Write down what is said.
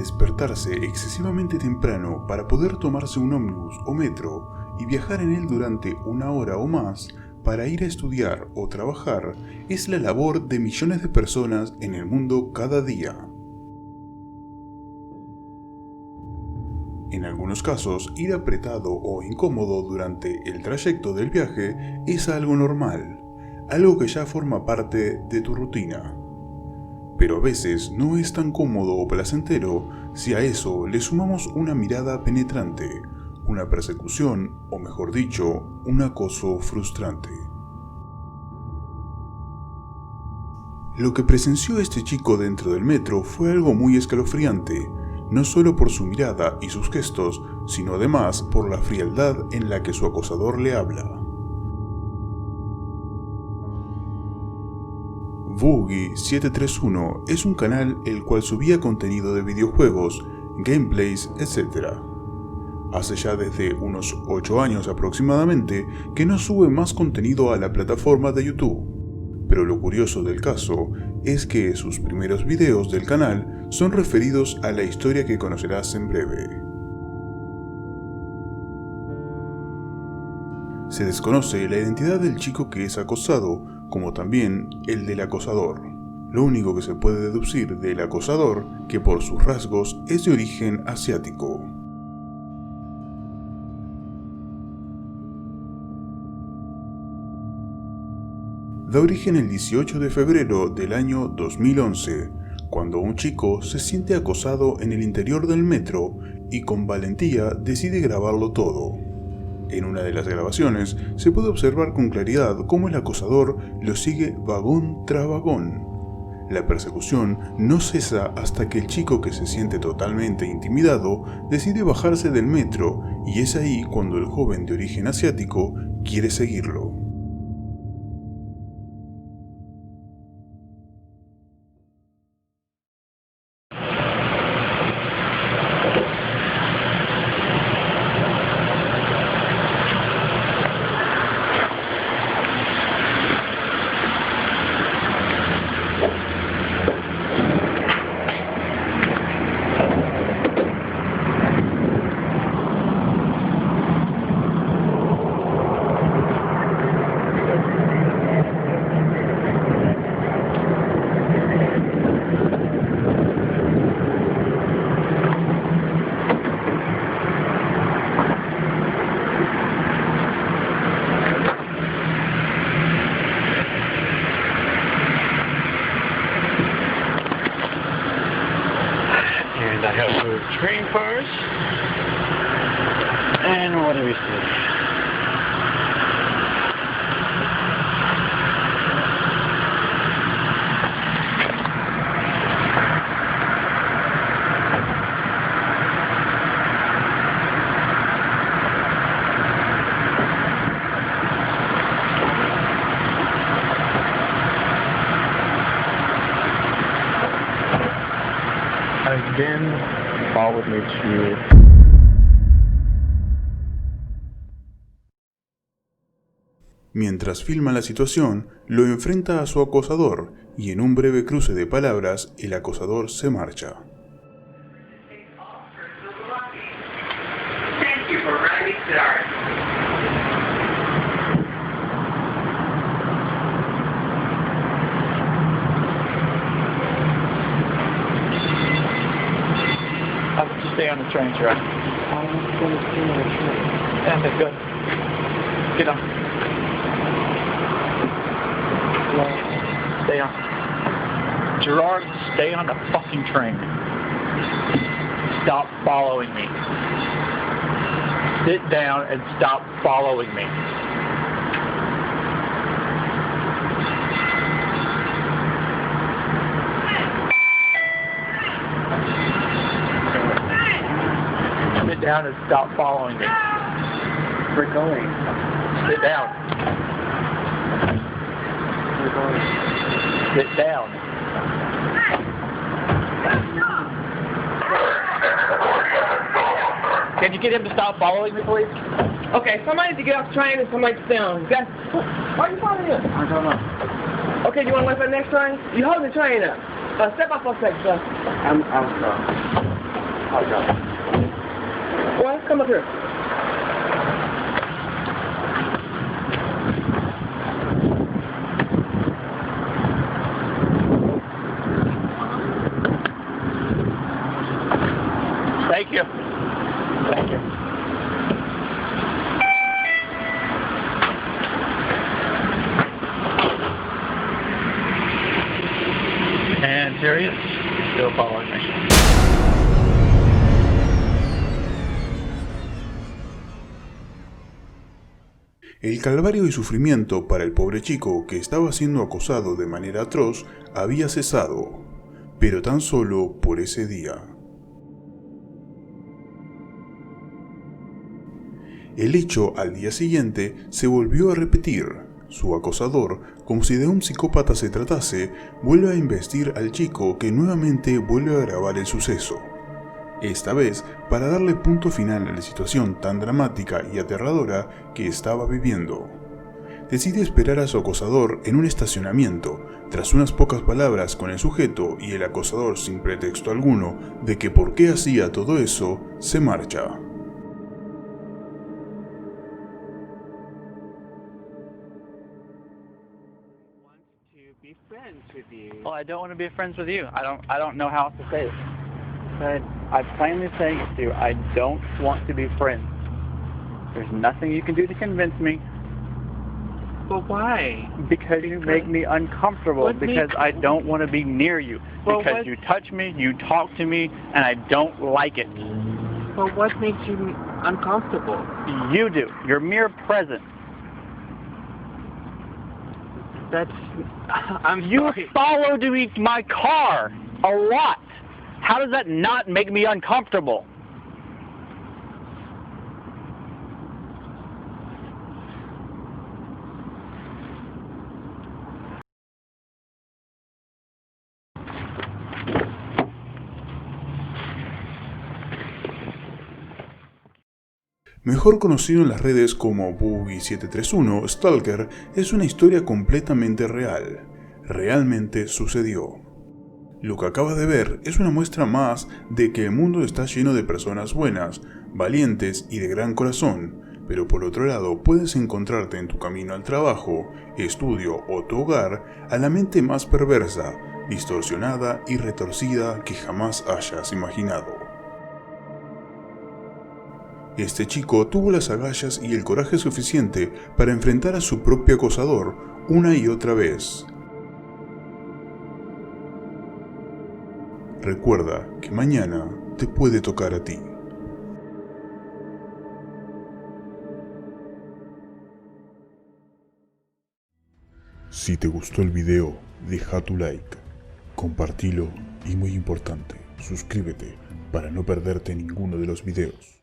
despertarse excesivamente temprano para poder tomarse un ómnibus o metro y viajar en él durante una hora o más para ir a estudiar o trabajar es la labor de millones de personas en el mundo cada día. En algunos casos, ir apretado o incómodo durante el trayecto del viaje es algo normal, algo que ya forma parte de tu rutina. Pero a veces no es tan cómodo o placentero si a eso le sumamos una mirada penetrante, una persecución, o mejor dicho, un acoso frustrante. Lo que presenció este chico dentro del metro fue algo muy escalofriante, no solo por su mirada y sus gestos, sino además por la frialdad en la que su acosador le habla. Boogie731 es un canal el cual subía contenido de videojuegos, gameplays, etc. Hace ya desde unos 8 años aproximadamente que no sube más contenido a la plataforma de YouTube. Pero lo curioso del caso es que sus primeros videos del canal son referidos a la historia que conocerás en breve. Se desconoce la identidad del chico que es acosado, como también el del acosador. Lo único que se puede deducir del acosador, que por sus rasgos es de origen asiático. Da origen el 18 de febrero del año 2011, cuando un chico se siente acosado en el interior del metro y con valentía decide grabarlo todo. En una de las grabaciones se puede observar con claridad cómo el acosador lo sigue vagón tras vagón. La persecución no cesa hasta que el chico, que se siente totalmente intimidado, decide bajarse del metro, y es ahí cuando el joven de origen asiático quiere seguirlo. And I have to train first. And what do we see? Again, followed me to... Mientras filma la situación, lo enfrenta a su acosador y en un breve cruce de palabras, el acosador se marcha. Stay on the train track. And it's good. Get on. Stay on. Gerard, stay on the fucking train. Stop following me. Sit down and stop following me. Sit down and stop following me. We're going. Sit down. We're going. Sit down. Can you get him to stop following me, please? Okay, somebody to get off the train and somebody to stay on. Why are you following him? I don't know. Okay, you want to wait for the next train? You hold the train up. Step up for a second, sir. I'm sorry. Okay. Well, come up here. Thank you. Thank you. And here he is, still following me. El calvario y sufrimiento para el pobre chico que estaba siendo acosado de manera atroz había cesado, pero tan solo por ese día. El hecho al día siguiente se volvió a repetir. Su acosador, como si de un psicópata se tratase, vuelve a investir al chico que nuevamente vuelve a grabar el suceso. Esta vez para darle punto final a la situación tan dramática y aterradora que estaba viviendo. Decide esperar a su acosador en un estacionamiento. Tras unas pocas palabras con el sujeto y el acosador sin pretexto alguno de que por qué hacía todo eso, se marcha. Be friends with you. Well, I don't want to be friends with you. I don't know how else to say it. But I'm plainly saying it to you. I don't want to be friends. There's nothing you can do to convince me. But why? Because you make me uncomfortable. What Because makes- I don't want to be near you. Well, Because what- you touch me, you talk to me, and I don't like it. But what makes you uncomfortable? You do. Your mere presence. That's. I'm You sorry. followed me my car a lot. How does that not make me uncomfortable? Mejor conocido en las redes como Boogie731, Stalker es una historia completamente real. Realmente sucedió. Lo que acabas de ver es una muestra más de que el mundo está lleno de personas buenas, valientes y de gran corazón, pero por otro lado puedes encontrarte en tu camino al trabajo, estudio o tu hogar a la mente más perversa, distorsionada y retorcida que jamás hayas imaginado. Este chico tuvo las agallas y el coraje suficiente para enfrentar a su propio acosador una y otra vez. Recuerda que mañana te puede tocar a ti. Si te gustó el video, deja tu like, compartilo y muy importante, suscríbete para no perderte ninguno de los videos.